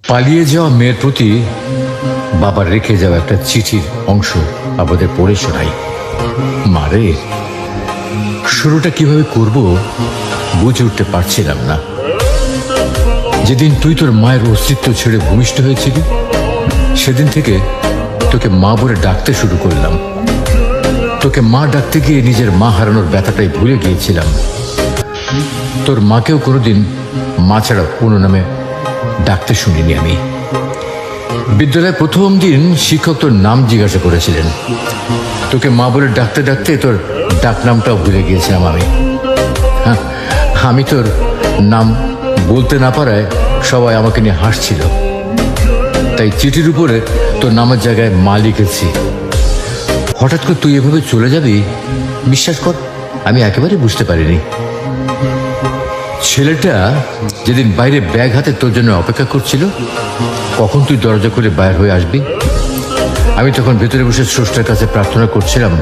পালিয়ে যাওয়া মেয়ের প্রতি বাবার রেখে যাওয়া একটা চিঠির অংশ আমাদের পড়ে শোনাই। মারে, শুরুটা কিভাবে করব বুঝে উঠতে পারছিলাম না। যেদিন তুই তোর মায়ের অস্তিত্ব ছেড়ে ভূমিষ্ঠ হয়েছিলি, সেদিন থেকে তোকে মা বলে ডাকতে শুরু করলাম। তোকে মা ডাকতে গিয়ে নিজের মা হারানোর ব্যথাটাই ভুলে গিয়েছিলাম। তোর মাকেও কোনোদিন মা ছাড়া কোনো নামে ডাকতে শুনিনি আমি। বিদ্যালয়ে প্রথম দিন শিক্ষক তোর নাম জিজ্ঞাসা করেছিলেন। তোকে মা বলে ডাকতে ডাকতে তোর ডাক নামটাও ভুলে গিয়েছিলাম আমি। হ্যাঁ, আমি তোর নাম বলতে না পারায় সবাই আমাকে নিয়ে হাসছিল। তাই চিঠির উপরে তোর নামের জায়গায় মা লিখেছি। হঠাৎ করে তুই এভাবে চলে যাবি, বিশ্বাস কর আমি একেবারে বুঝতে পারিনি। ছেলেটা যেদিন বাইরে ব্যাগ হাতে তোর জন্য অপেক্ষা করছিল, কখন তুই দরজা খুলে বাইর হয়ে আসবি, আমি তখন ভেতরে বসে স্রষ্টার কাছে প্রার্থনা করছিলাম